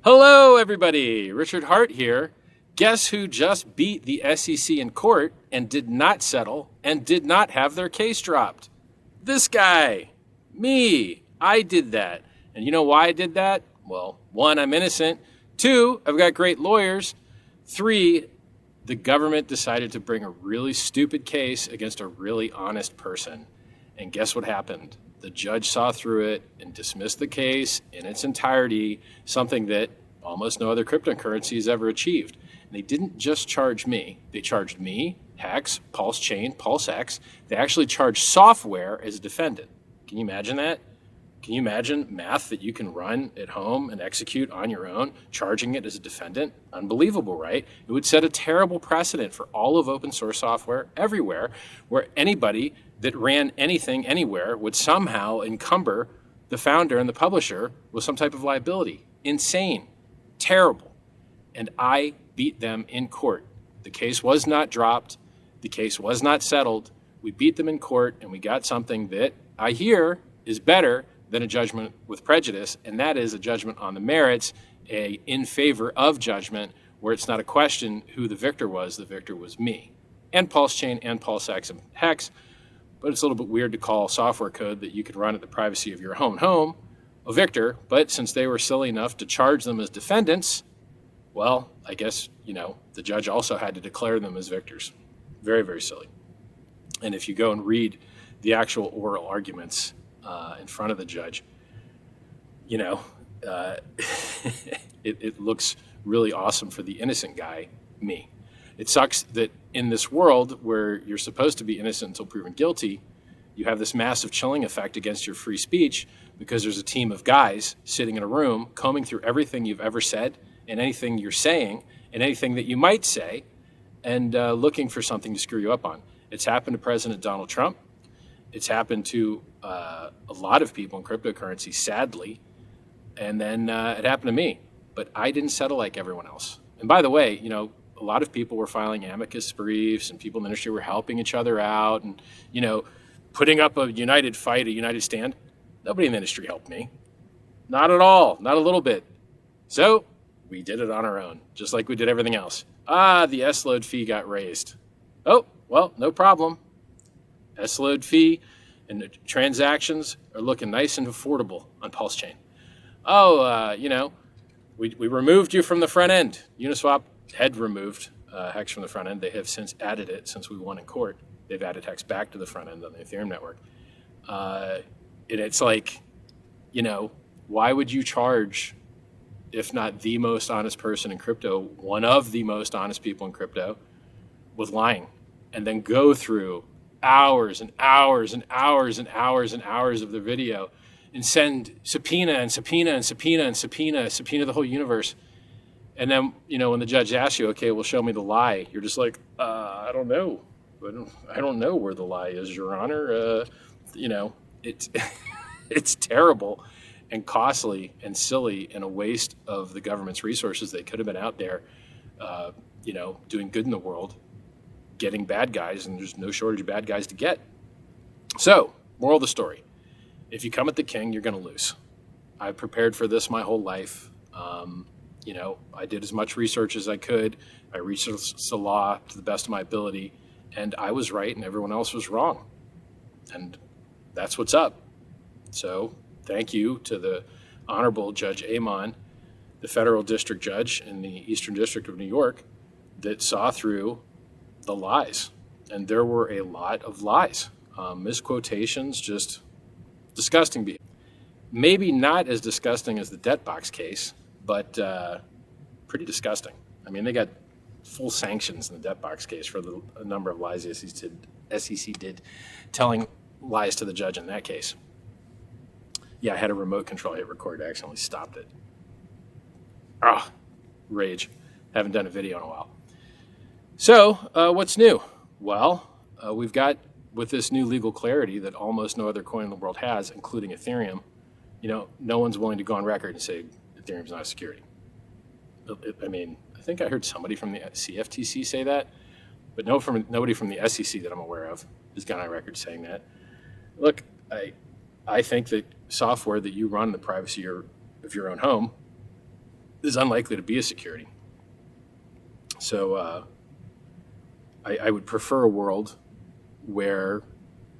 Hello, everybody. Richard Hart here. Guess who just beat the SEC in court and did not settle and did not have their case dropped? This guy. Me. I did that. And you know why I did that? Well, one, I'm innocent. Two, I've got great lawyers. Three, the government decided to bring a really stupid case against a really honest person. And guess what happened? The judge saw through it and dismissed the case in its entirety, something that almost no other cryptocurrency has ever achieved. And they didn't just charge me. They charged me, Hex, PulseChain, PulseX. They actually charged software as a defendant. Can you imagine that? Can you imagine math that you can run at home and execute on your own, charging it as a defendant? Unbelievable, right? It would set a terrible precedent for all of open source software everywhere, where anybody that ran anything anywhere would somehow encumber the founder and the publisher with some type of liability. Insane. Terrible. And I beat them in court. The case was not dropped. The case was not settled. We beat them in court, and we got something that I hear is better than a judgment with prejudice, and that is a judgment on the merits, in favor of judgment, where it's not a question who the victor was. The victor was me, and PulseChain and PulseX and Hex. But it's a little bit weird to call software code that you could run at the privacy of your own home a victor. But since they were silly enough to charge them as defendants, well, I guess, the judge also had to declare them as victors. Very, very silly. And if you go and read the actual oral arguments in front of the judge, it looks really awesome for the innocent guy, me. It sucks that in this world where you're supposed to be innocent until proven guilty, you have this massive chilling effect against your free speech because there's a team of guys sitting in a room combing through everything you've ever said and anything you're saying and anything that you might say and looking for something to screw you up on. It's happened to President Donald Trump. It's happened to a lot of people in cryptocurrency, sadly. And then it happened to me. But I didn't settle like everyone else. And by the way, a lot of people were filing amicus briefs and people in the industry were helping each other out and, putting up a united fight, a united stand. Nobody in the industry helped me. Not at all. Not a little bit. So we did it on our own, just like we did everything else. The S-load fee got raised. Oh, well, no problem. S-load fee and the transactions are looking nice and affordable on PulseChain. We removed you from the front end. Uniswap had removed Hex from the front end. They have since added it since we won in court. They've added Hex back to the front end on the Ethereum network. And it's like, why would you charge, if not the most honest person in crypto, one of the most honest people in crypto, with lying, and then go through hours and hours and hours and hours and hours of the video and send subpoena and subpoena and subpoena and subpoena the whole universe. And then, when the judge asks you, okay, well, show me the lie, you're just like, I don't know. I don't know where the lie is, Your Honor. It's terrible and costly and silly and a waste of the government's resources. They could have been out there, doing good in the world, getting bad guys, and there's no shortage of bad guys to get. So, moral of the story. If you come at the king, you're going to lose. I've prepared for this my whole life. I did as much research as I could. I researched the law to the best of my ability, and I was right and everyone else was wrong. And that's what's up. So thank you to the Honorable Judge Amon, the federal district judge in the Eastern District of New York, that saw through the lies. And there were a lot of lies, misquotations, just disgusting behavior. Maybe not as disgusting as the debt box case, but pretty disgusting. I mean, they got full sanctions in the debt box case for the number of lies the SEC did, telling lies to the judge in that case. Yeah, I had a remote control hit record. I accidentally stopped it. Rage. Haven't done a video in a while. So what's new? Well, we've got, with this new legal clarity that almost no other coin in the world has, including Ethereum, no one's willing to go on record and say Ethereum's not a security. I think I heard somebody from the CFTC say that, but nobody from the SEC that I'm aware of has gone on record saying that. Look, I think that software that you run in the privacy of your own home is unlikely to be a security. So I would prefer a world where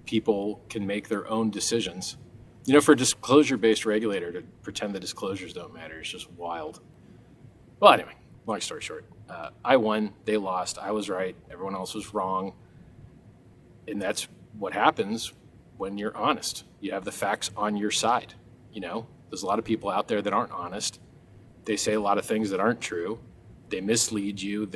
people can make their own decisions. You know, for a disclosure-based regulator to pretend the disclosures don't matter is just wild. Well, anyway, long story short, I won, they lost, I was right, everyone else was wrong. And that's what happens when you're honest. You have the facts on your side. You know, there's a lot of people out there that aren't honest. They say a lot of things that aren't true. They mislead you.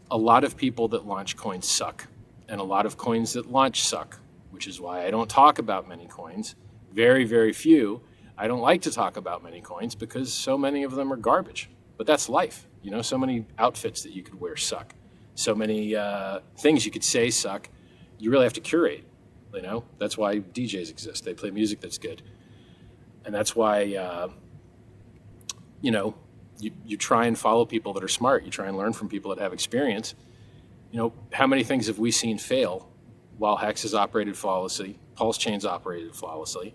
A lot of people that launch coins suck, and a lot of coins that launch suck, which is why I don't talk about many coins. Very, very few. I don't like to talk about many coins because so many of them are garbage. But that's life. You know, so many outfits that you could wear suck. So many things you could say suck. You really have to curate. You know, that's why DJs exist. They play music that's good. And that's why, you know, you try and follow people that are smart. You try and learn from people that have experience. You know, how many things have we seen fail while Hex has operated flawlessly, PulseChain's operated flawlessly?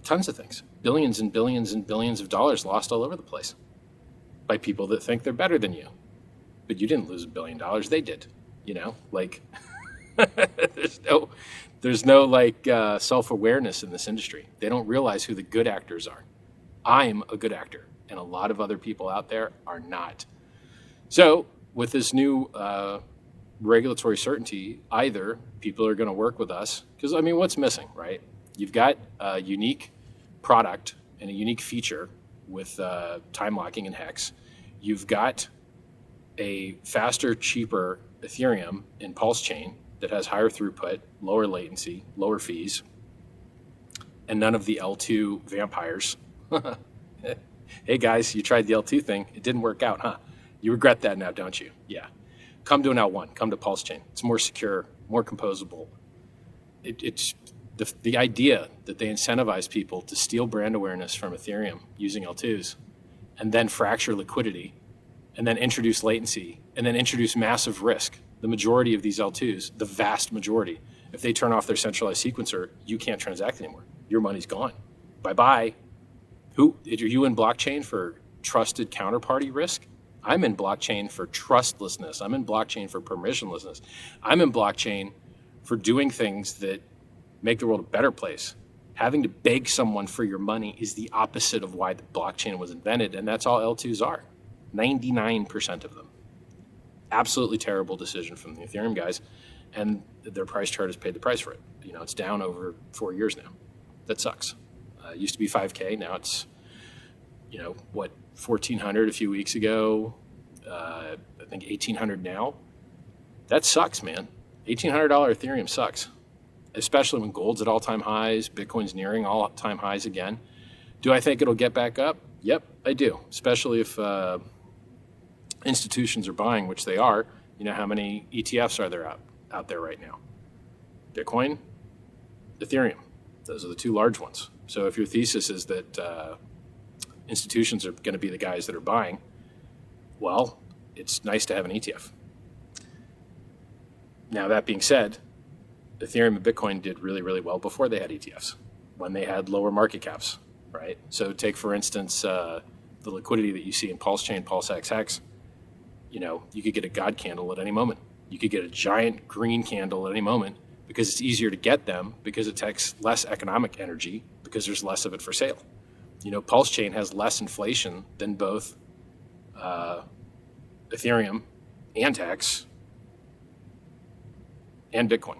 Tons of things. Billions and billions and billions of dollars lost all over the place by people that think they're better than you. But you didn't lose $1 billion. They did. You know, like there's no like self-awareness in this industry. They don't realize who the good actors are. I'm a good actor, and a lot of other people out there are not. So with this new regulatory certainty, either people are going to work with us, because I mean, what's missing, right? You've got a unique product and a unique feature with time locking and Hex. You've got a faster, cheaper Ethereum in PulseChain that has higher throughput, lower latency, lower fees, and none of the L2 vampires. Hey guys, you tried the L2 thing. It didn't work out, huh? You regret that now, don't you? Yeah. Come to an L1. Come to PulseChain. It's more secure, more composable. It's the idea that they incentivize people to steal brand awareness from Ethereum using L2s and then fracture liquidity and then introduce latency and then introduce massive risk. The majority of these L2s, the vast majority, if they turn off their centralized sequencer, you can't transact anymore. Your money's gone. Bye-bye. Are you in blockchain for trusted counterparty risk? I'm in blockchain for trustlessness. I'm in blockchain for permissionlessness. I'm in blockchain for doing things that make the world a better place. Having to beg someone for your money is the opposite of why the blockchain was invented, and that's all L2s are. 99% of them. Absolutely terrible decision from the Ethereum guys, and their price chart has paid the price for it. You know, it's down over 4 years now. That sucks. It used to be 5K. Now it's, you know, what, 1,400 a few weeks ago. I think 1,800 now. That sucks, man. $1,800 Ethereum sucks, especially when gold's at all-time highs, Bitcoin's nearing all-time highs again. Do I think it'll get back up? Yep, I do, especially if institutions are buying, which they are. You know, how many ETFs are there out there right now? Bitcoin, Ethereum. Those are the two large ones. So if your thesis is that institutions are going to be the guys that are buying, well, it's nice to have an ETF. Now, that being said, Ethereum and Bitcoin did really, really well before they had ETFs, when they had lower market caps, right? So take, for instance, the liquidity that you see in PulseChain, PulseX, Hex. You know, you could get a God candle at any moment. You could get a giant green candle at any moment because it's easier to get them, because it takes less economic energy, because there's less of it for sale. You know, PulseChain has less inflation than both Ethereum and Hex and Bitcoin.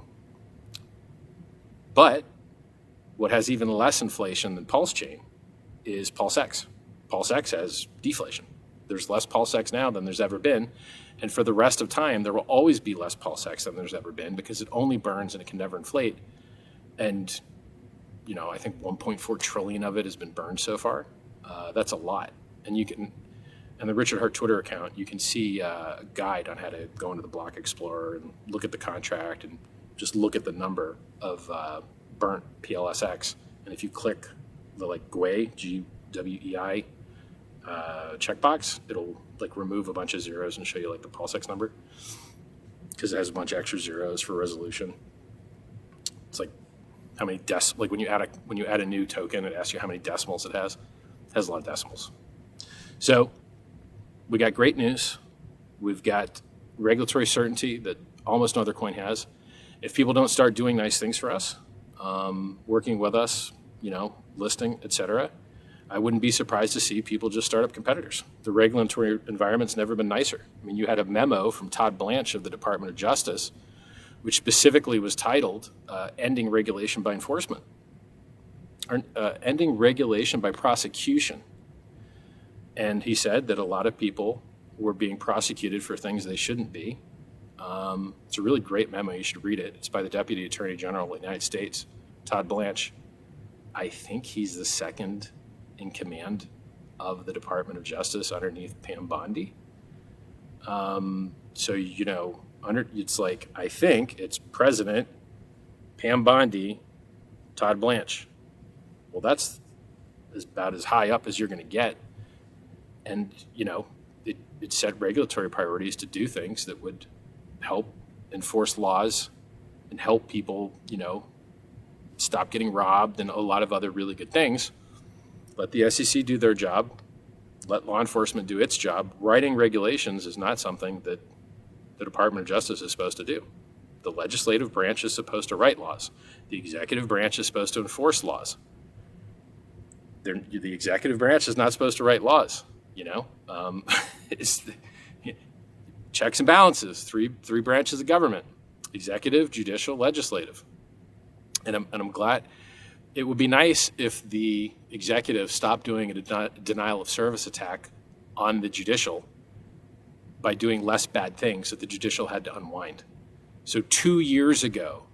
But what has even less inflation than PulseChain is PulseX. PulseX has deflation. There's less PulseX now than there's ever been. And for the rest of time, there will always be less PulseX than there's ever been, because it only burns and it can never inflate. And, you know, I think 1.4 trillion of it has been burned so far. That's a lot. And you can, and the Richard Hart Twitter account, you can see a guide on how to go into the Block Explorer and look at the contract and just look at the number of burnt PLSX. And if you click the like GWEI, GWEI checkbox, it'll like remove a bunch of zeros and show you like the PulseX number, because it has a bunch of extra zeros for resolution. It's like how many like when you add a new token, it asks you how many decimals it has. has a lot of decimals. So we got great news. We've got regulatory certainty that almost no other coin has. If people don't start doing nice things for us, working with us, listing, etc., I wouldn't be surprised to see people just start up competitors. The regulatory environment's never been nicer. I mean, you had a memo from Todd Blanche of the Department of Justice, which specifically was titled Ending Regulation by Enforcement, or Ending Regulation by Prosecution. And he said that a lot of people were being prosecuted for things they shouldn't be. It's a really great memo. You should read it. It's by the Deputy Attorney General of the United States, Todd Blanche. I think he's the second in command of the Department of Justice underneath Pam Bondi. It's like, I think it's President Pam Bondi, Todd Blanche. Well, that's about as high up as you're going to get. And, it set regulatory priorities to do things that would help enforce laws and help people, stop getting robbed and a lot of other really good things. Let the SEC do their job. Let law enforcement do its job. Writing regulations is not something that the Department of Justice is supposed to do. The legislative branch is supposed to write laws. The executive branch is supposed to enforce laws. The executive branch is not supposed to write laws. It's checks and balances. Three branches of government: executive, judicial, legislative. And I'm glad. It would be nice if the executive stopped doing a denial of service attack on the judicial by doing less bad things that the judicial had to unwind. So 2 years ago,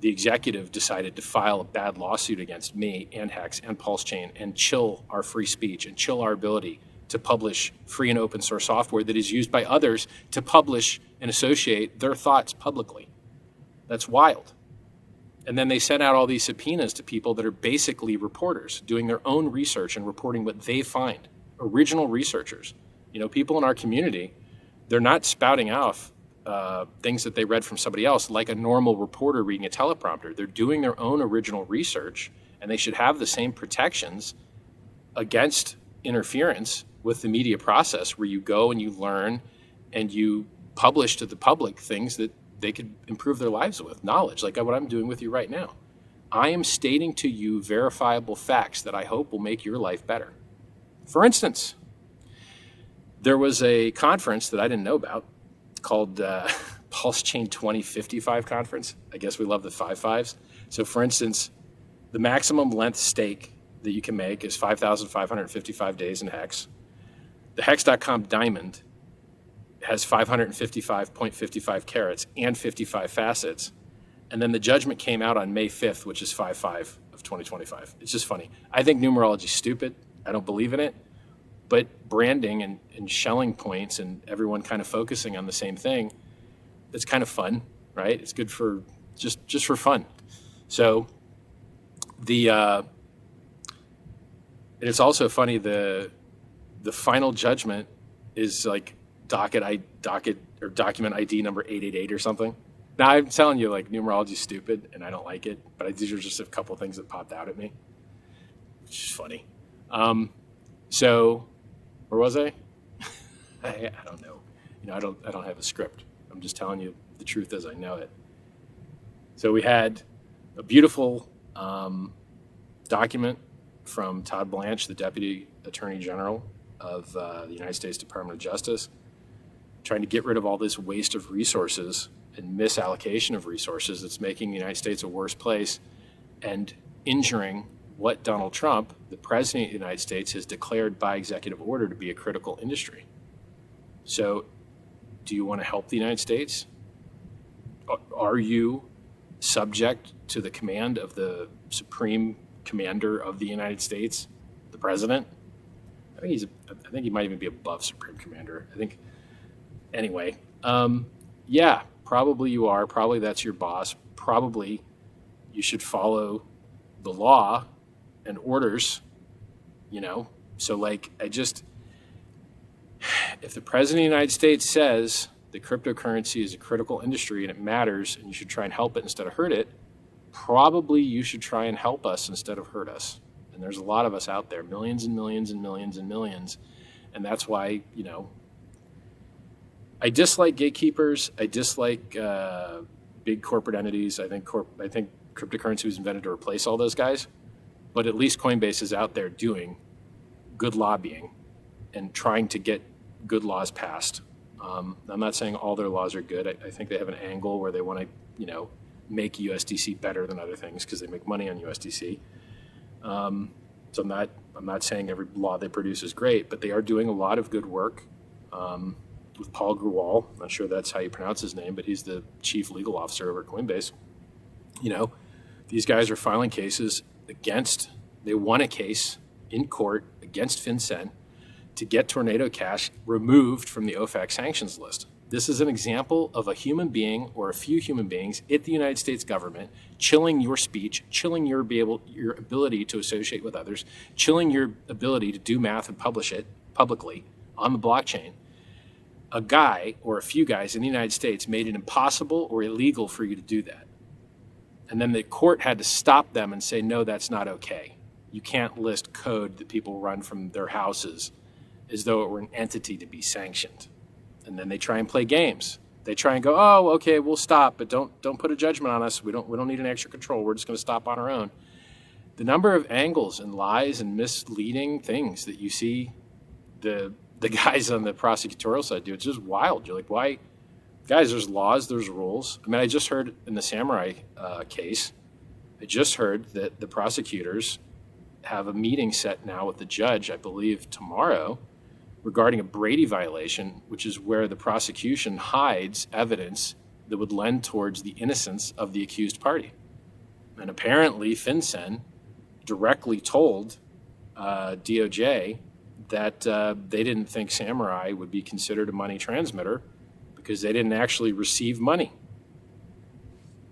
the executive decided to file a bad lawsuit against me and Hex and PulseChain and chill our free speech and chill our ability to publish free and open source software that is used by others to publish and associate their thoughts publicly. That's wild. And then they sent out all these subpoenas to people that are basically reporters doing their own research and reporting what they find. Original researchers. People in our community, they're not spouting off things that they read from somebody else like a normal reporter reading a teleprompter. They're doing their own original research, and they should have the same protections against interference with the media process, where you go and you learn and you publish to the public things that they could improve their lives with, knowledge, like what I'm doing with you right now. I am stating to you verifiable facts that I hope will make your life better. For instance, there was a conference that I didn't know about called PulseChain 2055 conference. I guess we love the 5.5s. So for instance, the maximum length stake that you can make is 5,555 days in Hex. The Hex.com diamond has 555.55 carats and 55 facets. And then the judgment came out on May 5th, which is 5/5 of 2025. It's just funny. I think numerology is stupid. I don't believe in it. But branding and shelling points and everyone kind of focusing on the same thing, it's kind of fun, right? It's good for just for fun. So and it's also funny, the final judgment is like document ID number 888 or something. Now I'm telling you, like, numerology is stupid and I don't like it, but these are just a couple things that popped out at me, which is funny. So where was I? I don't know. I don't have a script. I'm just telling you the truth as I know it. So we had a beautiful document from Todd Blanche, the Deputy Attorney General of the United States Department of Justice, trying to get rid of all this waste of resources and misallocation of resources that's making the United States a worse place and injuring what Donald Trump, the President of the United States, has declared by executive order to be a critical industry. So do you want to help the United States? Are you subject to the command of the Supreme Commander of the United States, the President? I think he might even be above Supreme Commander. Anyway, yeah, probably you are. Probably that's your boss. Probably you should follow the law and orders, So if the President of the United States says that cryptocurrency is a critical industry and it matters and you should try and help it instead of hurt it, probably you should try and help us instead of hurt us. And there's a lot of us out there, millions and millions and millions and millions. And that's why, I dislike gatekeepers. I dislike big corporate entities. I think cryptocurrency was invented to replace all those guys. But at least Coinbase is out there doing good lobbying and trying to get good laws passed. I'm not saying all their laws are good. I think they have an angle where they want to, make USDC better than other things because they make money on USDC. So I'm not saying every law they produce is great, but they are doing a lot of good work with Paul Grewal. I'm not sure that's how you pronounce his name, but he's the chief legal officer over at Coinbase. These guys are filing cases they won a case in court against FinCEN to get Tornado Cash removed from the OFAC sanctions list. This is an example of a human being or a few human beings at the United States government chilling your speech, chilling your ability to associate with others, chilling your ability to do math and publish it publicly on the blockchain. A guy or a few guys in the United States made it impossible or illegal for you to do that. And then the court had to stop them and say, no, that's not okay. You can't list code that people run from their houses as though it were an entity to be sanctioned. And then they try and play games. They try and go, oh, okay, we'll stop, but don't put a judgment on us. We don't need an extra control. We're just going to stop on our own. The number of angles and lies and misleading things that you see the guys on the prosecutorial side do, it's just wild. You're like, why? Guys, there's laws, there's rules. I mean, I just heard in the Samurai case, I just heard that the prosecutors have a meeting set now with the judge, I believe tomorrow, regarding a Brady violation, which is where the prosecution hides evidence that would lend towards the innocence of the accused party. And apparently FinCEN directly told DOJ that they didn't think Samurai would be considered a money transmitter because they didn't actually receive money.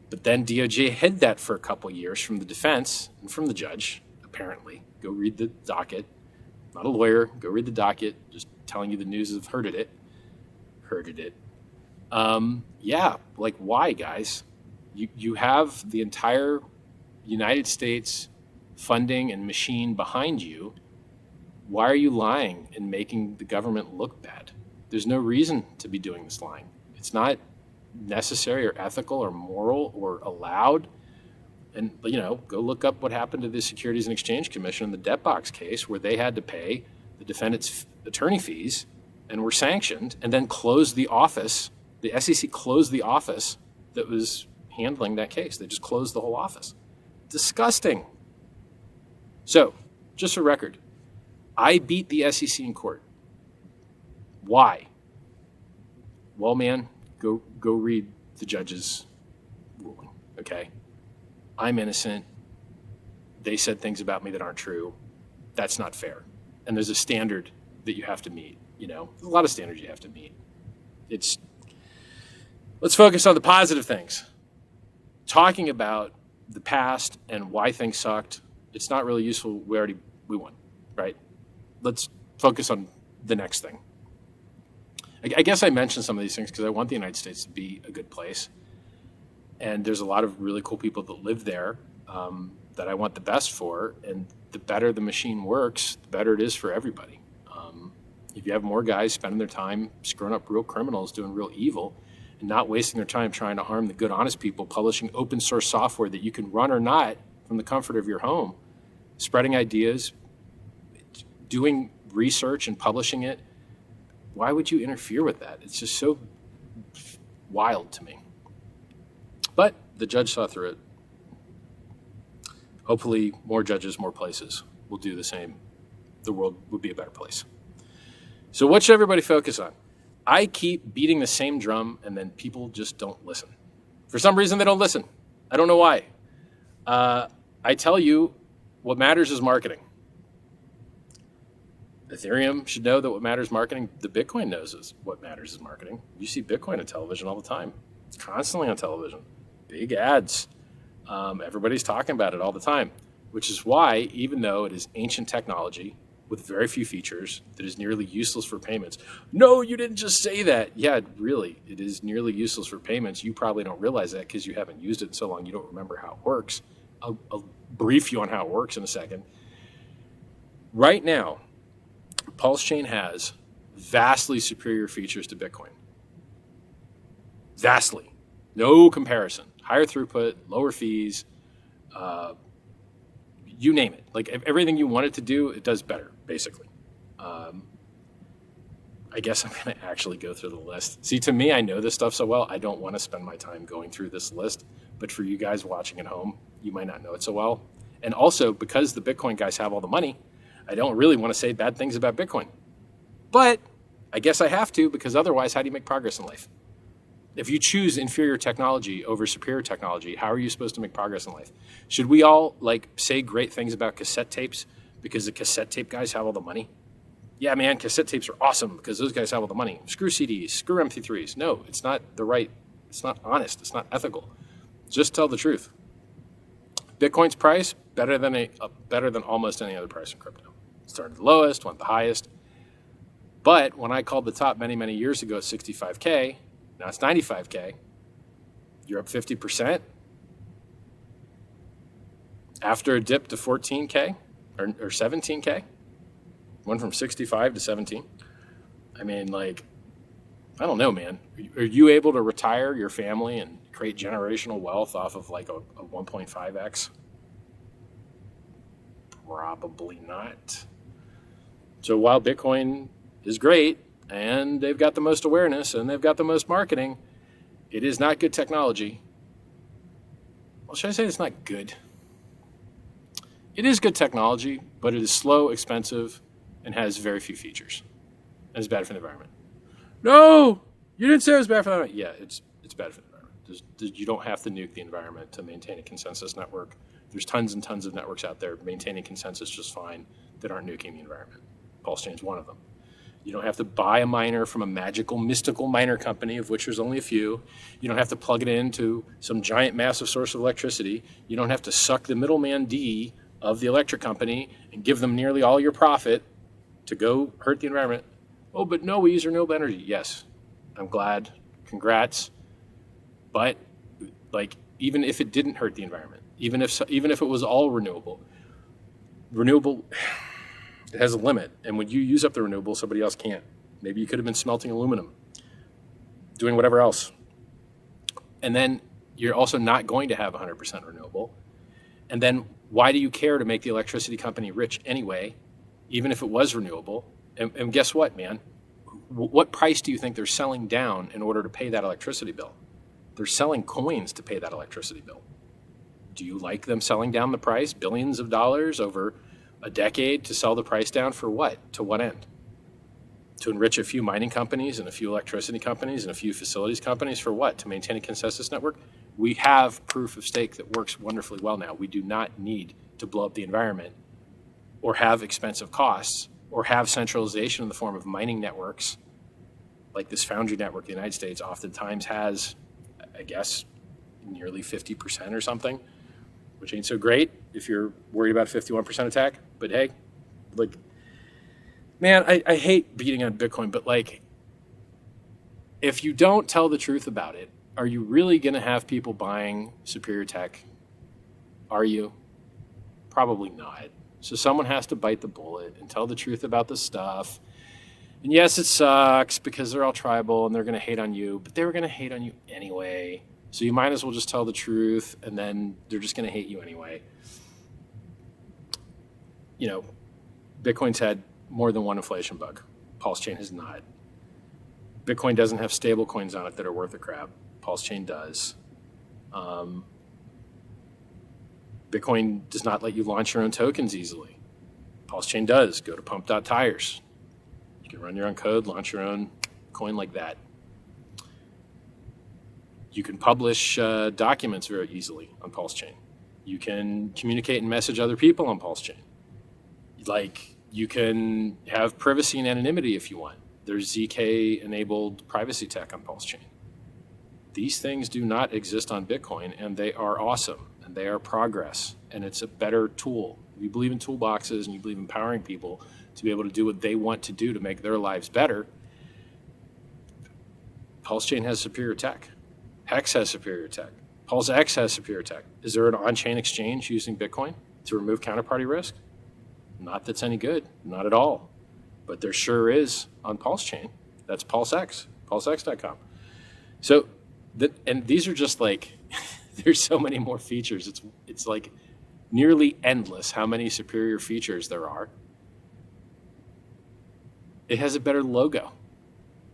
But then DOJ hid that for a couple years from the defense and from the judge, apparently. Go read the docket. Not a lawyer. Go read the docket. Just telling you the news of heard it. Yeah, like why, guys? You have the entire United States funding and machine behind you. Why are you lying and making the government look bad? There's no reason to be doing this lying. It's not necessary or ethical or moral or allowed. And, go look up what happened to the Securities and Exchange Commission in the debt box case where they had to pay the defendant's attorney fees and were sanctioned and then closed the office. The SEC closed the office that was handling that case. They just closed the whole office. Disgusting. So, just for record, I beat the SEC in court. Why? Well, man, go read the judge's ruling, okay? I'm innocent. They said things about me that aren't true. That's not fair. And there's a standard that you have to meet, There's a lot of standards you have to meet. Let's focus on the positive things. Talking about the past and why things sucked, it's not really useful. We won, right? Let's focus on the next thing. I guess I mentioned some of these things because I want the United States to be a good place. And there's a lot of really cool people that live there that I want the best for. And the better the machine works, the better it is for everybody. If you have more guys spending their time screwing up real criminals, doing real evil, and not wasting their time trying to harm the good, honest people, publishing open source software that you can run or not from the comfort of your home, spreading ideas, doing research and publishing it, why would you interfere with that? It's just so wild to me. But the judge saw through it. Hopefully more judges, more places will do the same. The world would be a better place. So what should everybody focus on? I keep beating the same drum and then people just don't listen. For some reason, they don't listen. I don't know why. I tell you, what matters is marketing. Ethereum should know that what matters is marketing. The Bitcoin knows is what matters is marketing. You see Bitcoin on television all the time. It's constantly on television. Big ads. Everybody's talking about it all the time, which is why, even though it is ancient technology with very few features that is nearly useless for payments. No, you didn't just say that. Yeah, really, it is nearly useless for payments. You probably don't realize that because you haven't used it in so long. You don't remember how it works. I'll brief you on how it works in a second. Right now, PulseChain has vastly superior features to Bitcoin. Vastly. No comparison. Higher throughput, lower fees, you name it. Like everything you want it to do, it does better, basically. I guess I'm going to actually go through the list. See, to me, I know this stuff so well, I don't want to spend my time going through this list. But for you guys watching at home, you might not know it so well. And also, because the Bitcoin guys have all the money, I don't really want to say bad things about Bitcoin. But I guess I have to, because otherwise, how do you make progress in life? If you choose inferior technology over superior technology, how are you supposed to make progress in life? Should we all say great things about cassette tapes because the cassette tape guys have all the money? Yeah, man, cassette tapes are awesome because those guys have all the money. Screw CDs, screw MP3s. No, it's not it's not honest, it's not ethical. Just tell the truth. Bitcoin's price, better than almost any other price in crypto. Started the lowest, went the highest. But when I called the top many, many years ago at 65K, now it's 95K, you're up 50%. After a dip to 14K or 17K, went from 65 to 17. I mean, I don't know, man. Are you able to retire your family and create generational wealth off of a 1.5x? Probably not. So while Bitcoin is great and they've got the most awareness and they've got the most marketing, it is not good technology. Well, should I say it's not good? It is good technology, but it is slow, expensive, and has very few features. And it's bad for the environment. No, you didn't say it was bad for the environment. Yeah, it's bad for the environment. You don't have to nuke the environment to maintain a consensus network. There's tons and tons of networks out there maintaining consensus just fine that aren't nuking the environment. PulseChain is one of them. You don't have to buy a miner from a magical, mystical miner company, of which there's only a few. You don't have to plug it into some giant, massive source of electricity. You don't have to suck the middleman D of the electric company and give them nearly all your profit to go hurt the environment. Oh, but no, we use renewable energy. Yes, I'm glad. Congrats. But even if it didn't hurt the environment, even if it was all renewable, it has a limit. And when you use up the renewable, somebody else can't. Maybe you could have been smelting aluminum, doing whatever else. And then you're also not going to have 100% renewable. And then why do you care to make the electricity company rich anyway, even if it was renewable? And guess what, man? What price do you think they're selling down in order to pay that electricity bill? They're selling coins to pay that electricity bill. Do you like them selling down the price, billions of dollars over a decade, to sell the price down for what? To what end? To enrich a few mining companies and a few electricity companies and a few facilities companies for what? To maintain a consensus network? We have proof of stake that works wonderfully well now. We do not need to blow up the environment or have expensive costs or have centralization in the form of mining networks like this foundry network the United States oftentimes has, I guess, nearly 50% or something, which ain't so great if you're worried about a 51% attack. But hey, man, I hate beating on Bitcoin, but if you don't tell the truth about it, are you really going to have people buying superior tech? Are you? Probably not. So someone has to bite the bullet and tell the truth about this stuff. And yes, it sucks because they're all tribal and they're going to hate on you, but they were going to hate on you anyway. So you might as well just tell the truth, and then they're just going to hate you anyway. Bitcoin's had more than one inflation bug. PulseChain has not. Bitcoin doesn't have stable coins on it that are worth a crap. PulseChain does. Bitcoin does not let you launch your own tokens easily. PulseChain does. Go to pump.tires. You can run your own code, launch your own coin like that. You can publish documents very easily on PulseChain. You can communicate and message other people on PulseChain. You can have privacy and anonymity if you want. There's ZK-enabled privacy tech on PulseChain. These things do not exist on Bitcoin, and they are awesome, and they are progress, and it's a better tool. If you believe in toolboxes and you believe in empowering people to be able to do what they want to do to make their lives better, PulseChain has superior tech. Hex has superior tech. PulseX has superior tech. Is there an on-chain exchange using Bitcoin to remove counterparty risk? Not that's any good, not at all. But there sure is on PulseChain. That's PulseX, pulsex.com. So, and these are just like, there's so many more features. It's like nearly endless how many superior features there are. It has a better logo.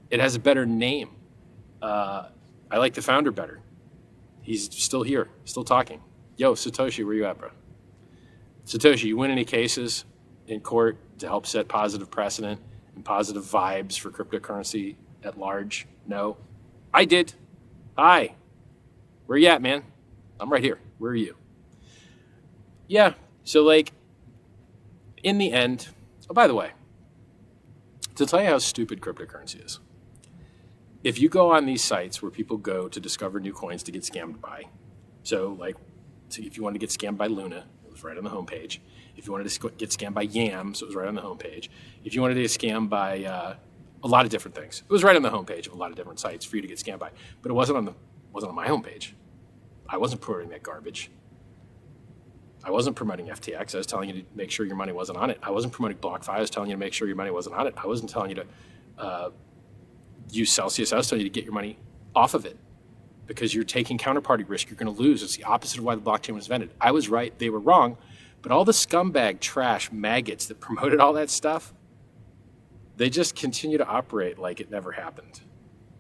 It has a better name. I like the founder better. He's still here, still talking. Yo, Satoshi, where you at, bro? Satoshi, you win any cases in court to help set positive precedent and positive vibes for cryptocurrency at large? No. I did. Hi. Where you at, man? I'm right here. Where are you? Yeah. So, like, in the end, oh, by the way, to tell you how stupid cryptocurrency is, if you go on these sites where people go to discover new coins to get scammed by, so like, if you wanted to get scammed by Luna, it was right on the homepage. If you wanted to get scammed by Yams, it was right on the homepage. If you wanted to get scammed by a lot of different things, it was right on the homepage of a lot of different sites for you to get scammed by. But it wasn't on my homepage. I wasn't promoting that garbage. I wasn't promoting FTX. I was telling you to make sure your money wasn't on it. I wasn't promoting BlockFi. I was telling you to make sure your money wasn't on it. I wasn't telling you to use Celsius. I was telling you to get your money off of it because you're taking counterparty risk. You're going to lose. It's the opposite of why the blockchain was invented. I was right. They were wrong. But all the scumbag trash maggots that promoted all that stuff, they just continue to operate like it never happened.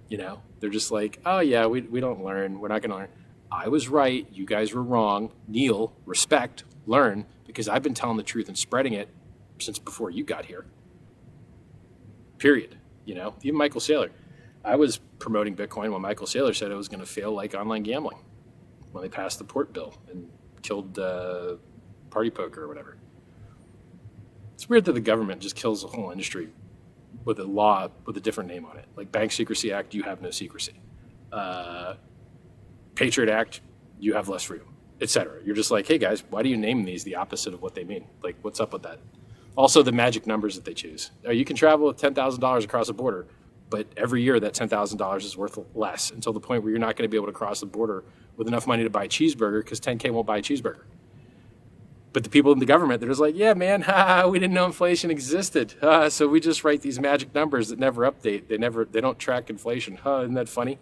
You know, they're just like, oh yeah, we don't learn. We're not going to learn. I was right. You guys were wrong. Kneel, respect, learn, because I've been telling the truth and spreading it since before you got here. Period. You know, even Michael Saylor. I was promoting Bitcoin when Michael Saylor said it was going to fail like online gambling when they passed the port bill and killed party poker or whatever. It's weird that the government just kills the whole industry with a law with a different name on it. Like Bank Secrecy Act, you have no secrecy. Patriot Act, you have less freedom, etc. You're just like, hey guys, why do you name these the opposite of what they mean? Like, what's up with that? Also, the magic numbers that they choose. You can travel with $10,000 across the border, but every year that $10,000 is worth less until the point where you're not going to be able to cross the border with enough money to buy a cheeseburger because 10K won't buy a cheeseburger. But the people in the government, they're just like, yeah, man, we didn't know inflation existed. So we just write these magic numbers that never update. They don't track inflation. Isn't that funny?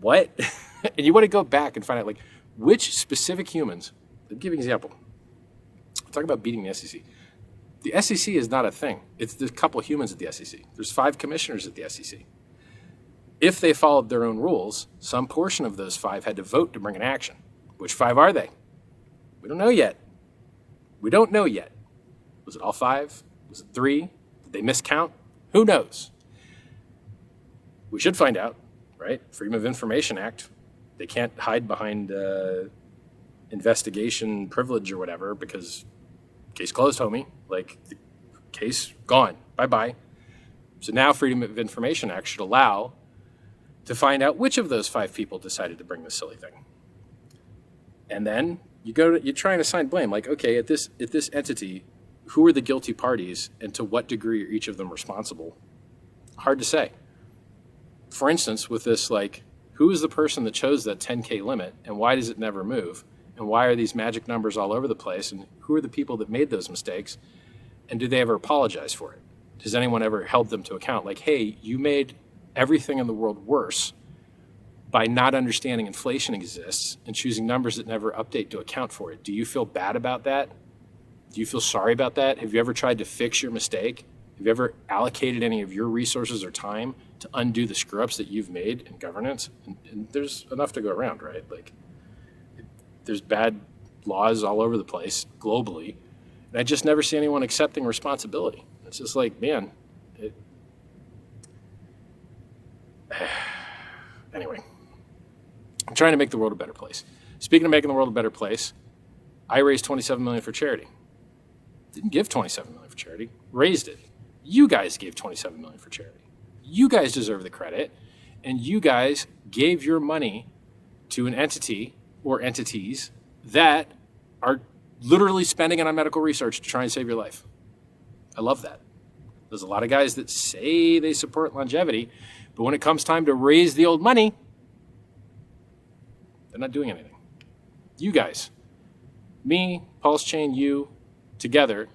What? And you want to go back and find out, like, which specific humans, I'll give you an example. Talk about beating the SEC. The SEC is not a thing. It's the couple of humans at the SEC. There's 5 commissioners at the SEC. If they followed their own rules, some portion of those 5 had to vote to bring an action. Which 5 are they? We don't know yet. We don't know yet. Was it all 5? Was it 3? Did they miscount? Who knows? We should find out, right? Freedom of Information Act. They can't hide behind investigation privilege or whatever because case closed, homie. Like, the case gone. Bye-bye. So now Freedom of Information Act should allow to find out which of those 5 people decided to bring this silly thing. And then you try and assign blame. Like, okay, at this entity, who are the guilty parties and to what degree are each of them responsible? Hard to say. For instance, with this, like, who is the person that chose that 10K limit and why does it never move? And why are these magic numbers all over the place? And who are the people that made those mistakes? And do they ever apologize for it? Has anyone ever held them to account? Like, hey, you made everything in the world worse by not understanding inflation exists and choosing numbers that never update to account for it. Do you feel bad about that? Do you feel sorry about that? Have you ever tried to fix your mistake? Have you ever allocated any of your resources or time to undo the screw-ups that you've made in governance? And there's enough to go around, right? Like, there's bad laws all over the place globally. And I just never see anyone accepting responsibility. It's just like, man, anyway, I'm trying to make the world a better place. Speaking of making the world a better place, I raised $27 million for charity. Didn't give $27 million for charity, raised it. You guys gave $27 million for charity. You guys deserve the credit, and you guys gave your money to an entity or entities that are literally spending it on medical research to try and save your life. I love that. There's a lot of guys that say they support longevity, but when it comes time to raise the old money, they're not doing anything. You guys, me, PulseChain, you, together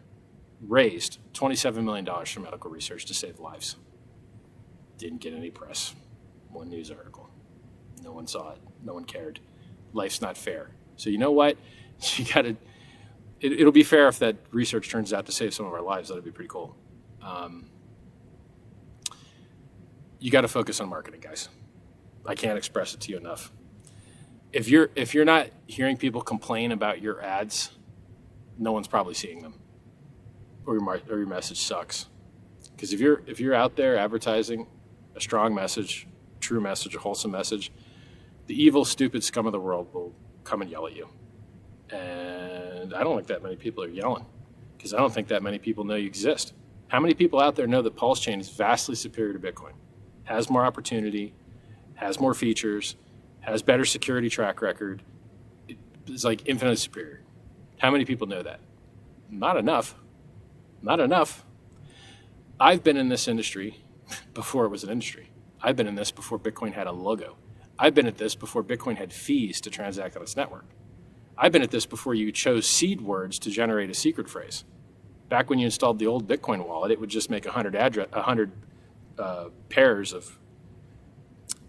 raised $27 million for medical research to save lives. Didn't get any press. One news article. No one saw it. No one cared. Life's not fair. So you know what? You got to. It'll be fair if that research turns out to save some of our lives. That'd be pretty cool. You got to focus on marketing, guys. I can't express it to you enough. If you're not hearing people complain about your ads, no one's probably seeing them, or your message sucks. Because if you're out there advertising a strong message, true message, a wholesome message, the evil, stupid scum of the world will come and yell at you. And I don't think that many people are yelling, because I don't think that many people know you exist. How many people out there know that PulseChain is vastly superior to Bitcoin, has more opportunity, has more features, has better security track record? It's like infinitely superior. How many people know that? Not enough. Not enough. I've been in this industry before it was an industry. I've been in this before Bitcoin had a logo. I've been at this before Bitcoin had fees to transact on its network. I've been at this before you chose seed words to generate a secret phrase. Back when you installed the old Bitcoin wallet, it would just make 100 pairs of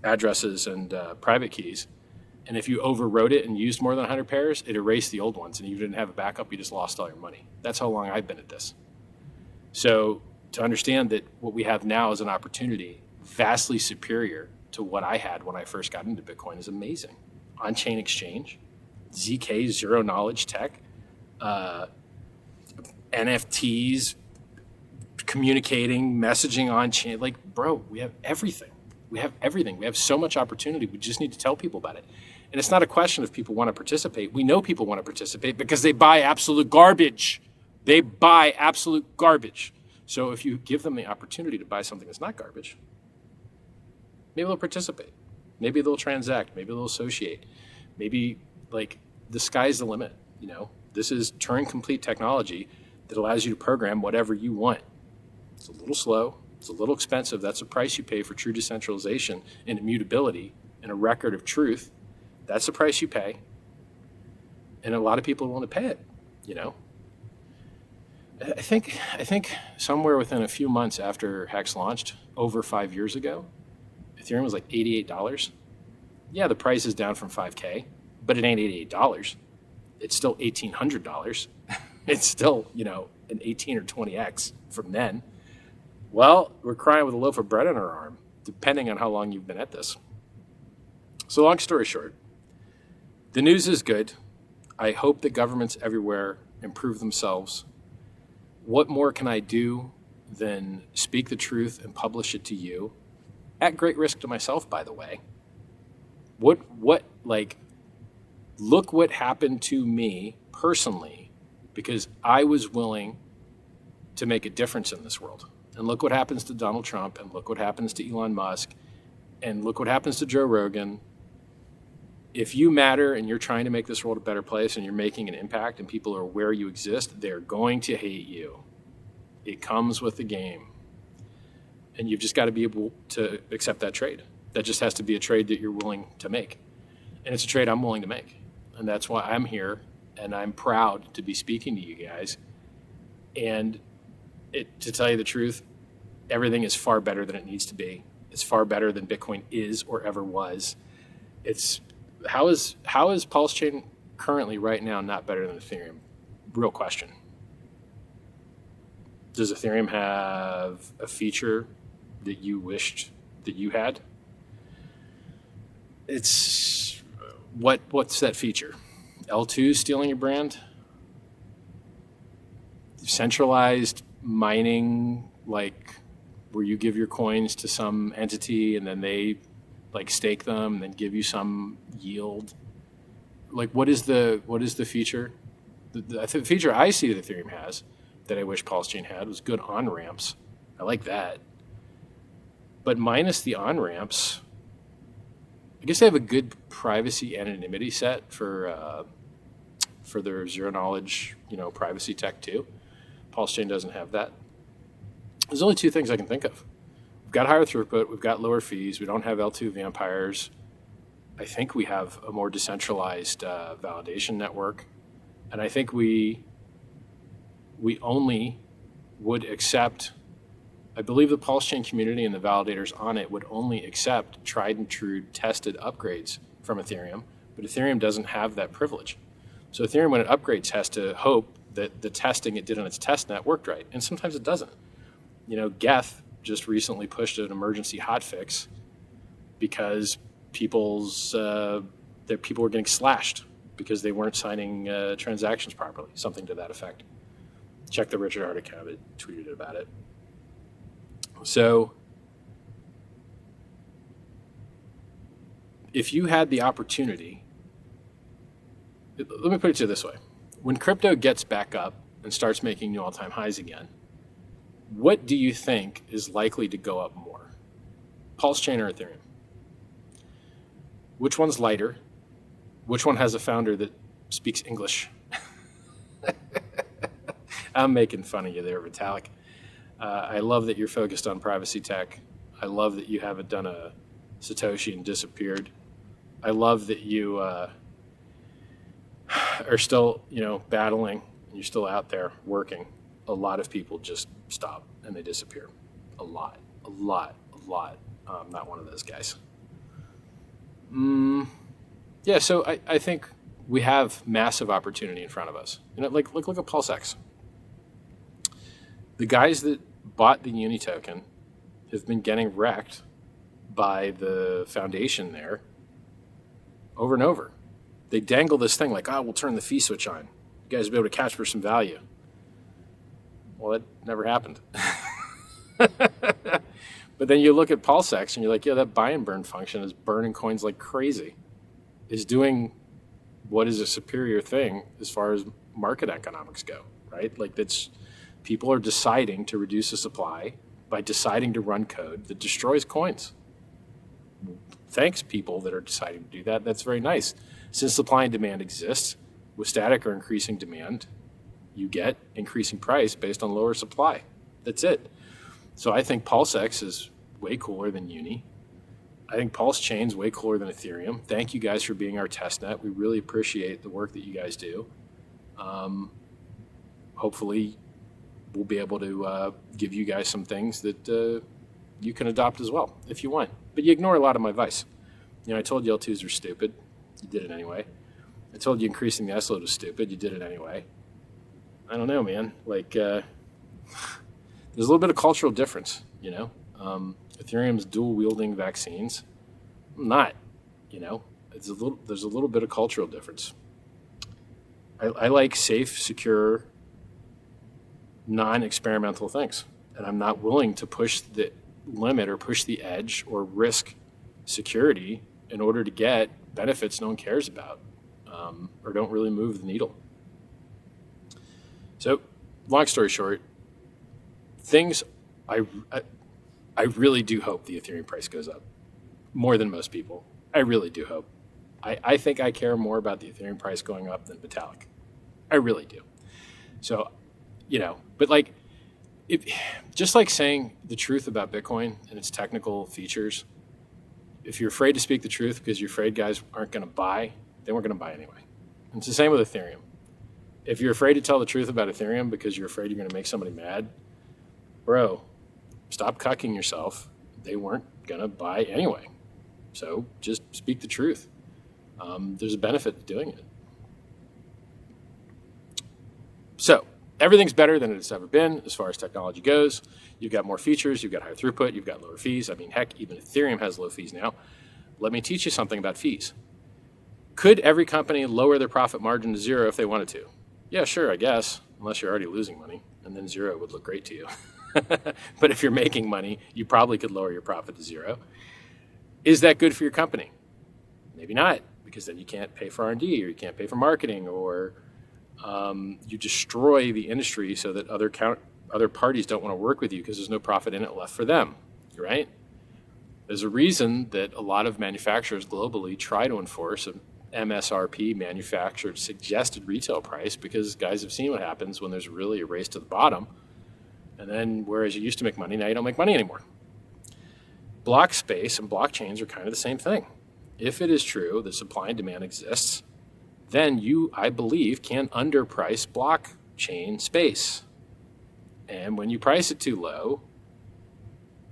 addresses and private keys. And if you overwrote it and used more than 100 pairs, it erased the old ones. And you didn't have a backup, you just lost all your money. That's how long I've been at this. So to understand that what we have now is an opportunity vastly superior to what I had when I first got into Bitcoin is amazing. On-chain exchange, ZK, zero knowledge tech, NFTs, communicating, messaging on-chain. Like, bro, we have everything. We have everything. We have so much opportunity. We just need to tell people about it. And it's not a question of people want to participate. We know people want to participate because they buy absolute garbage. They buy absolute garbage. So if you give them the opportunity to buy something that's not garbage, maybe they'll participate. Maybe they'll transact. Maybe they'll associate. Maybe, like, the sky's the limit. You know, this is Turing-complete technology that allows you to program whatever you want. It's a little slow. It's a little expensive. That's the price you pay for true decentralization and immutability and a record of truth. That's the price you pay. And a lot of people want to pay it, you know. I think somewhere within a few months after Hex launched, over 5 years ago, Ethereum was like $88. Yeah, the price is down from $5K, but it ain't $88. It's still $1,800. It's still, you know, an 18 or 20x from then. Well, we're crying with a loaf of bread in our arm, depending on how long you've been at this. So long story short, the news is good. I hope that governments everywhere improve themselves. What more can I do than speak the truth and publish it to you? At great risk to myself, by the way. Look what happened to me personally, because I was willing to make a difference in this world. And look what happens to Donald Trump, and look what happens to Elon Musk, and look what happens to Joe Rogan. If you matter and you're trying to make this world a better place and you're making an impact and people are aware you exist, they're going to hate you. It comes with the game. And you've just got to be able to accept that trade. That just has to be a trade that you're willing to make. And it's a trade I'm willing to make. And that's why I'm here, and I'm proud to be speaking to you guys. And to tell you the truth, everything is far better than it needs to be. It's far better than Bitcoin is or ever was. How is PulseChain currently right now not better than Ethereum? Real question. Does Ethereum have a feature that you wished that you had? What's that feature? L2 stealing your brand? Centralized mining, like where you give your coins to some entity and then they like stake them and then give you some yield. Like what is the feature? The feature I see that Ethereum has that I wish PulseChain had was good on-ramps. I like that. But minus the on-ramps, I guess they have a good privacy anonymity set for their zero knowledge, privacy tech too. PulseChain doesn't have that. There's only two things I can think of. We've got higher throughput. We've got lower fees. We don't have L2 vampires. I think we have a more decentralized validation network. And I think we we only would accept, I believe the PulseChain community and the validators on it would only accept tried and true tested upgrades from Ethereum, but Ethereum doesn't have that privilege. So Ethereum, when it upgrades, has to hope that the testing it did on its testnet worked right. And sometimes it doesn't. Geth just recently pushed an emergency hotfix because people were getting slashed because they weren't signing transactions properly, something to that effect. Check the Richard Hart account, it tweeted about it. So if you had the opportunity, let me put it to you this way. When crypto gets back up and starts making new all-time highs again, what do you think is likely to go up more? PulseChain or Ethereum? Which one's lighter? Which one has a founder that speaks English? I'm making fun of you there, Vitalik. I love that you're focused on privacy tech. I love that you haven't done a Satoshi and disappeared. I love that you are still, battling, and you're still out there working. A lot of people just stop and they disappear. A lot. I'm not one of those guys. Yeah, so I think we have massive opportunity in front of us. Look at PulseX. The guys that bought the Uni token have been getting wrecked by the foundation there over and over. They dangle this thing like, we'll turn the fee switch on. You guys will be able to cash for some value. Well, that never happened. But then you look at PulseX and you're like, yeah, that buy and burn function is burning coins like crazy. Is doing what is a superior thing as far as market economics go, right? Like people are deciding to reduce the supply by deciding to run code that destroys coins. Thanks, people that are deciding to do that. That's very nice. Since supply and demand exists, with static or increasing demand, you get increasing price based on lower supply. That's it. So I think PulseX is way cooler than Uni. I think PulseChain is way cooler than Ethereum. Thank you guys for being our testnet. We really appreciate the work that you guys do. Hopefully, we'll be able to give you guys some things that you can adopt as well if you want. But you ignore a lot of my advice. I told you L2s are stupid. You did it anyway. I told you increasing the S load was stupid. You did it anyway. I don't know, man. There's a little bit of cultural difference, Ethereum's dual wielding vaccines. I'm not, there's a little bit of cultural difference. I like safe, secure, non-experimental things. And I'm not willing to push the limit or push the edge or risk security in order to get benefits no one cares about or don't really move the needle. So, long story short, I really do hope the Ethereum price goes up more than most people. I really do hope. I think I care more about the Ethereum price going up than Vitalik. I really do. So, but just like saying the truth about Bitcoin and its technical features, if you're afraid to speak the truth because you're afraid guys aren't going to buy, they weren't going to buy anyway. And it's the same with Ethereum. If you're afraid to tell the truth about Ethereum because you're afraid you're going to make somebody mad, bro, stop cucking yourself. They weren't going to buy anyway. So just speak the truth. There's a benefit to doing it. So everything's better than it's ever been as far as technology goes. You've got more features. You've got higher throughput. You've got lower fees. I mean, heck, even Ethereum has low fees now. Let me teach you something about fees. Could every company lower their profit margin to zero if they wanted to? Yeah, sure, I guess, unless you're already losing money, and then zero would look great to you. But if you're making money, you probably could lower your profit to zero. Is that good for your company? Maybe not, because then you can't pay for R&D, or you can't pay for marketing, or you destroy the industry so that other parties don't want to work with you because there's no profit in it left for them, right? There's a reason that a lot of manufacturers globally try to enforce an MSRP, manufactured suggested retail price, because guys have seen what happens when there's really a race to the bottom. And then, whereas you used to make money, now you don't make money anymore. Block space and blockchains are kind of the same thing. If it is true that supply and demand exists, then you, I believe, can underprice blockchain space. And when you price it too low,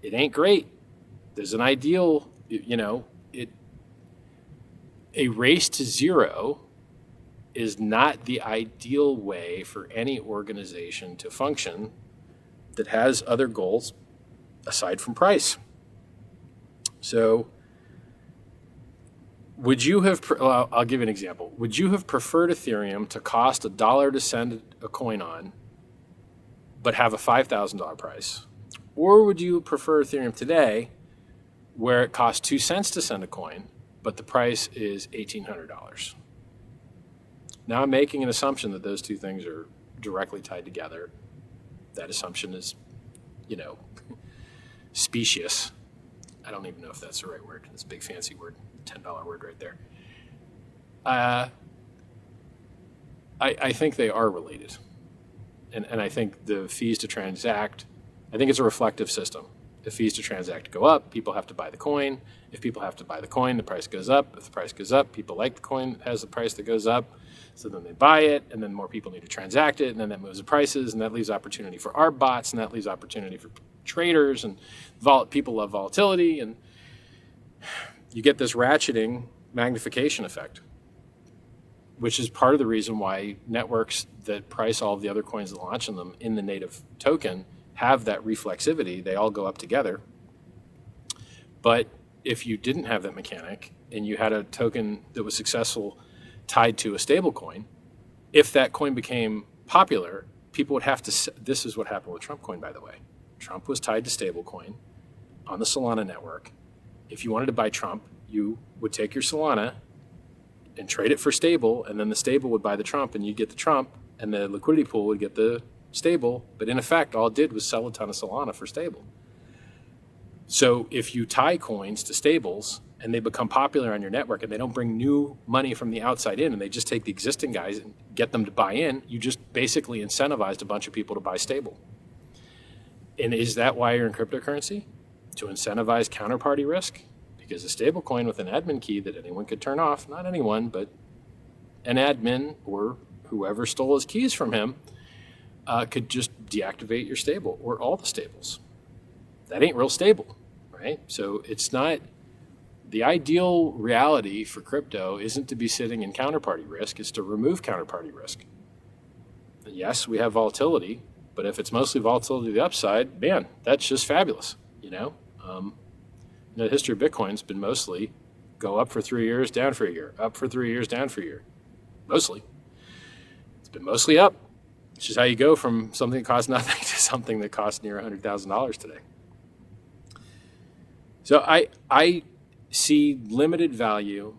it ain't great. There's an ideal, a race to zero is not the ideal way for any organization to function that has other goals aside from price. So would you have, I'll give you an example. Would you have preferred Ethereum to cost $1 to send a coin on, but have a $5,000 price? Or would you prefer Ethereum today, where it costs 2 cents to send a coin, but the price is $1,800? Now I'm making an assumption that those two things are directly tied together. That assumption is, specious. I don't even know if that's the right word. It's a big fancy word, $10 word right there. I think they are related. And I think the fees to transact, I think it's a reflective system. If fees to transact go up, people have to buy the coin. If people have to buy the coin, the price goes up. If the price goes up, people like the coin that has the price that goes up. So then they buy it, and then more people need to transact it, and then that moves the prices, and that leaves opportunity for ARB bots, and that leaves opportunity for traders, and people love volatility, and you get this ratcheting magnification effect, which is part of the reason why networks that price all of the other coins that launch in them in the native token have that reflexivity. They all go up together. But if you didn't have that mechanic and you had a token that was successful tied to a stable coin, if that coin became popular, people would have to, this is what happened with Trump coin, by the way. Trump was tied to stable coin on the Solana network. If you wanted to buy Trump, you would take your Solana and trade it for stable, and then the stable would buy the Trump, and you'd get the Trump, and the liquidity pool would get the stable. But in effect, all it did was sell a ton of Solana for stable. So if you tie coins to stables and they become popular on your network and they don't bring new money from the outside in, and they just take the existing guys and get them to buy in, you just basically incentivized a bunch of people to buy stable. And is that why you're in cryptocurrency? To incentivize counterparty risk? Because a stable coin with an admin key that anyone could turn off, not anyone, but an admin or whoever stole his keys from him, could just deactivate your stable or all the stables. That ain't real stable, right? So it's not, the ideal reality for crypto isn't to be sitting in counterparty risk, it's to remove counterparty risk. And yes, we have volatility, but if it's mostly volatility to the upside, man, that's just fabulous, the history of Bitcoin's been mostly go up for 3 years, down for a year, up for 3 years, down for a year. Mostly. It's been mostly up. It's just how you go from something that costs nothing to something that costs near $100,000 today. So I see limited value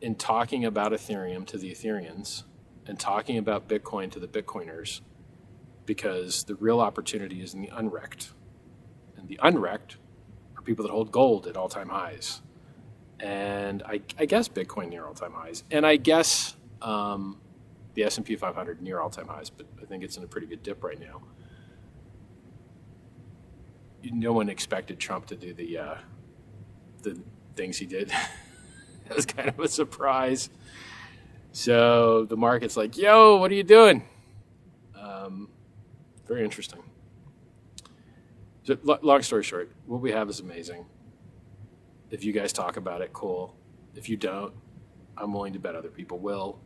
in talking about Ethereum to the Ethereans and talking about Bitcoin to the Bitcoiners, because the real opportunity is in the unwrecked. And the unwrecked are people that hold gold at all-time highs. And I guess Bitcoin near all-time highs. And I guess the S&P 500 near all-time highs, but I think it's in a pretty good dip right now. No one expected Trump to do the things he did. It was kind of a surprise. So the market's like, yo, what are you doing? Very interesting. So, long story short, what we have is amazing. If you guys talk about it, cool. If you don't, I'm willing to bet other people will.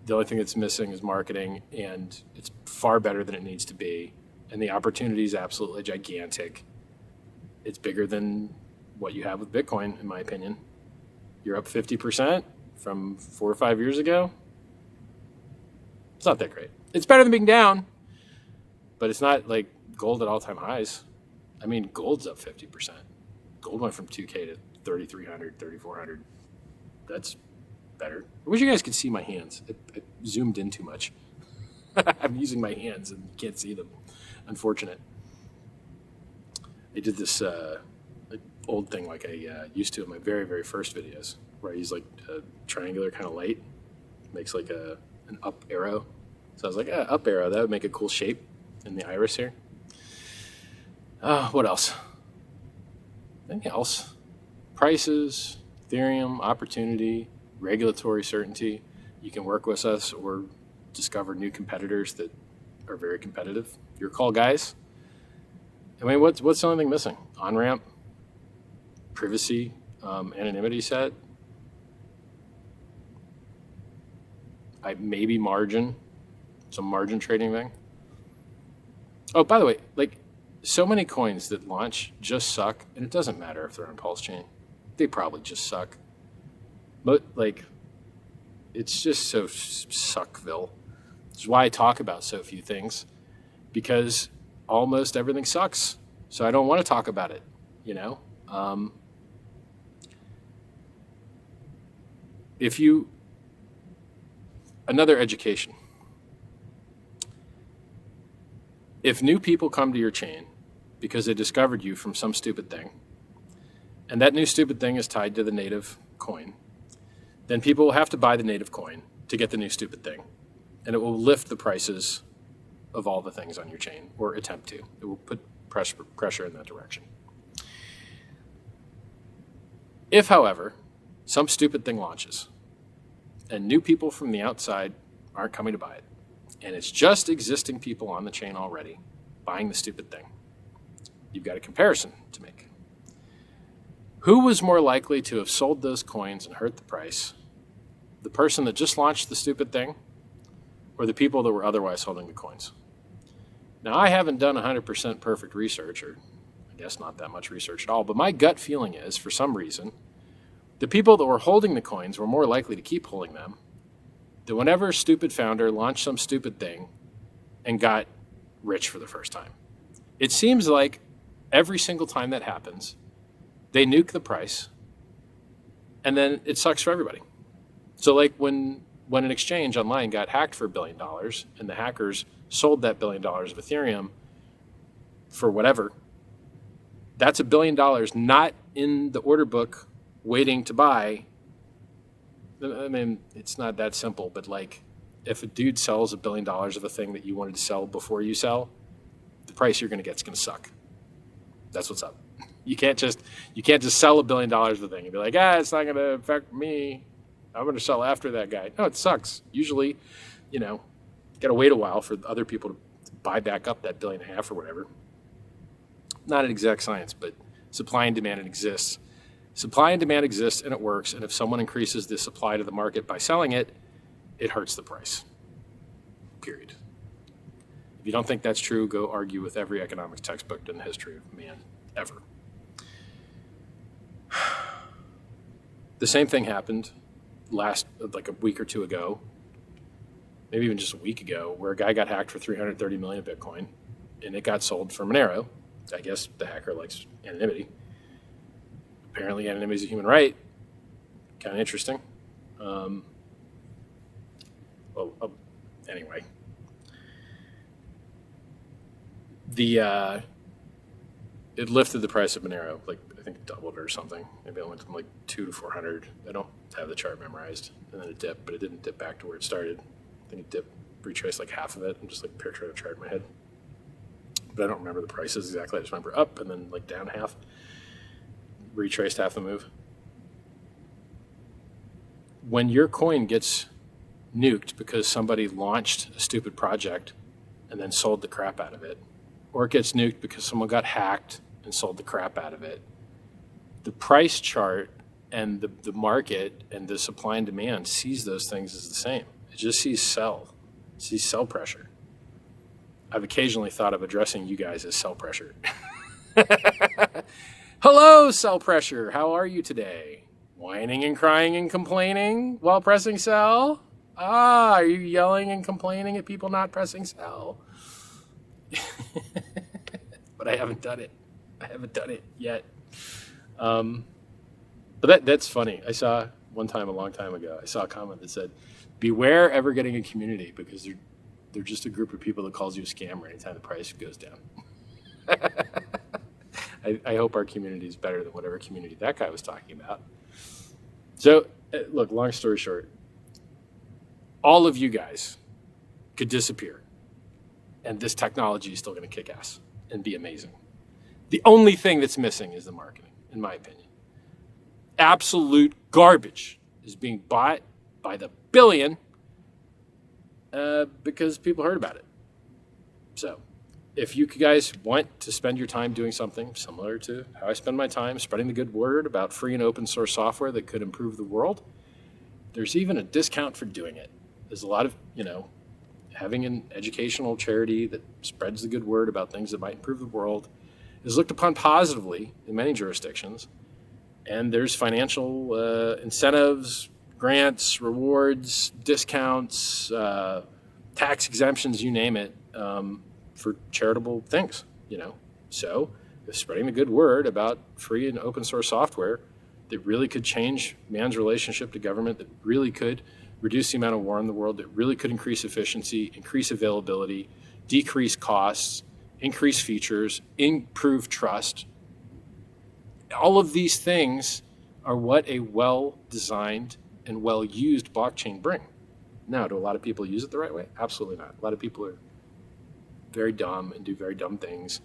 The only thing that's missing is marketing, and it's far better than it needs to be. And the opportunity is absolutely gigantic. It's bigger than what you have with Bitcoin, in my opinion. You're up 50% from 4 or 5 years ago. It's not that great. It's better than being down, but it's not like gold at all-time highs. I mean, gold's up 50%. Gold went from 2K to 3,300, 3,400. That's better. I wish you guys could see my hands. I zoomed in too much. I'm using my hands and you can't see them. Unfortunate. I did this old thing like I used to in my very, very first videos, where I use like a triangular kind of light. Makes like an up arrow. So I was like, up arrow, that would make a cool shape in the iris here. What else? Anything else? Prices, Ethereum, opportunity, regulatory certainty. You can work with us or discover new competitors that are very competitive. Your call, guys. I mean, what's the only thing missing? On-ramp, privacy, anonymity set. Maybe margin, some margin trading thing. Oh, by the way, like so many coins that launch just suck, and it doesn't matter if they're on PulseChain. They probably just suck. But like, it's just so suckville. Which is why I talk about so few things, because almost everything sucks. So I don't want to talk about it, you know? Another education. If new people come to your chain because they discovered you from some stupid thing, and that new stupid thing is tied to the native coin, then people will have to buy the native coin to get the new stupid thing. And it will lift the prices of all the things on your chain, or attempt to. It will put pressure in that direction. If, however, some stupid thing launches, and new people from the outside aren't coming to buy it, and it's just existing people on the chain already buying the stupid thing, you've got a comparison to make. Who was more likely to have sold those coins and hurt the price? The person that just launched the stupid thing, or the people that were otherwise holding the coins? Now, I haven't done 100% perfect research, or I guess not that much research at all, but my gut feeling is, for some reason, the people that were holding the coins were more likely to keep holding them. That whenever a stupid founder launched some stupid thing and got rich for the first time, it seems like every single time that happens, they nuke the price, and then it sucks for everybody. So like when an exchange online got hacked for $1 billion, and the hackers sold that $1 billion of Ethereum for whatever, that's $1 billion not in the order book waiting to buy. I mean, it's not that simple, but like if a dude sells $1 billion of a thing that you wanted to sell before you sell, the price you're going to get is going to suck. That's what's up. You can't just sell $1 billion of a thing and be like, it's not going to affect me. I'm going to sell after that guy. No, it sucks. Usually, you got to wait a while for other people to buy back up that $1.5 billion or whatever. Not an exact science, but supply and demand, it exists. Supply and demand exists, and it works. And if someone increases the supply to the market by selling it, it hurts the price. Period. If you don't think that's true, go argue with every economics textbook in the history of man ever. The same thing happened like a week or two ago, maybe even just a week ago, where a guy got hacked for 330 million Bitcoin, and it got sold for Monero. I guess the hacker likes anonymity. Apparently anonymity is a human right. Kind of interesting. Anyway. It lifted the price of Monero, like I think it doubled or something. Maybe it went from like 2 to 400. I don't have the chart memorized. And then it dipped, but it didn't dip back to where it started. I think it dipped, retraced like half of it. I'm just like picturing a chart in my head. But I don't remember the prices exactly. I just remember up and then like down half. Retraced half the move. When your coin gets nuked because somebody launched a stupid project and then sold the crap out of it, or it gets nuked because someone got hacked and sold the crap out of it, the price chart and the market and the supply and demand sees those things as the same. It just sees sell. It sees sell pressure. I've occasionally thought of addressing you guys as sell pressure. Hello, sell pressure. How are you today? Whining and crying and complaining while pressing sell? Are you yelling and complaining at people not pressing sell? But I haven't done it. I haven't done it yet. But that's funny. I saw one time a long time ago, I saw a comment that said, beware ever getting a community because they're just a group of people that calls you a scammer anytime the price goes down. I hope our community is better than whatever community that guy was talking about. So, look, long story short, all of you guys could disappear, and this technology is still going to kick ass and be amazing. The only thing that's missing is the marketing, in my opinion. Absolute garbage is being bought by the billion because people heard about it. So, if you guys want to spend your time doing something similar to how I spend my time spreading the good word about free and open source software that could improve the world, there's even a discount for doing it. There's a lot of, having an educational charity that spreads the good word about things that might improve the world is looked upon positively in many jurisdictions. And there's financial incentives, grants, rewards, discounts, tax exemptions, you name it, for charitable things, So if spreading the good word about free and open source software that really could change man's relationship to government, that really could reduce the amount of war in the world, that really could increase efficiency, increase availability, decrease costs, increase features, improve trust. All of these things are what a well-designed and well-used blockchain bring. Now, do a lot of people use it the right way? Absolutely not. A lot of people are very dumb and do very dumb things.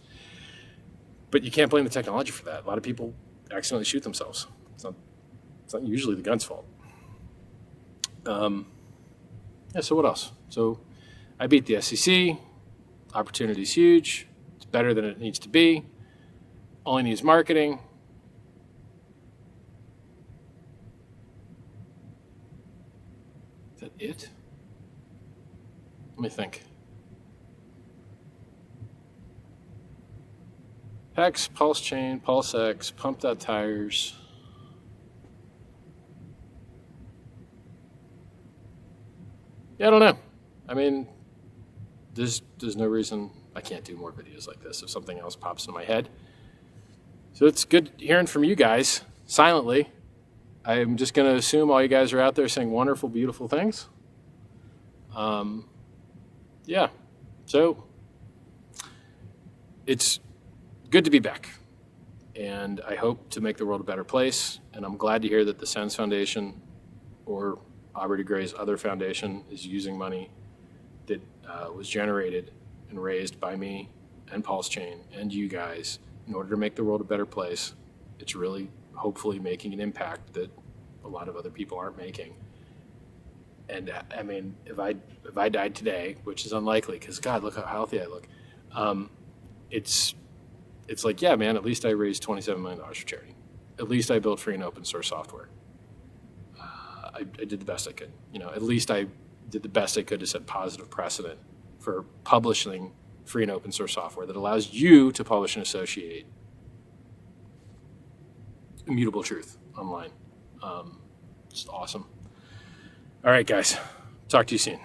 But you can't blame the technology for that. A lot of people accidentally shoot themselves. It's not usually the gun's fault. So what else? So I beat the SEC. Opportunity's huge. It's better than it needs to be. All I need is marketing. Is that it? Let me think. Hex, PulseChain, PulseX, pumped out tires. Yeah, I don't know. I mean, there's no reason I can't do more videos like this if something else pops in my head. So it's good hearing from you guys silently. I'm just going to assume all you guys are out there saying wonderful, beautiful things. Yeah. So it's good to be back. And I hope to make the world a better place. And I'm glad to hear that the Sens Foundation or Aubrey de Grey's other foundation is using money that was generated and raised by me and PulseChain and you guys in order to make the world a better place. It's really hopefully making an impact that a lot of other people aren't making. And I mean, if I died today, which is unlikely because God, look how healthy I look. It's like, yeah, man, at least I raised $27 million for charity. At least I built free and open source software. I did the best I could. At least I did the best I could to set positive precedent for publishing free and open source software that allows you to publish and associate immutable truth online. Just awesome. All right, guys. Talk to you soon.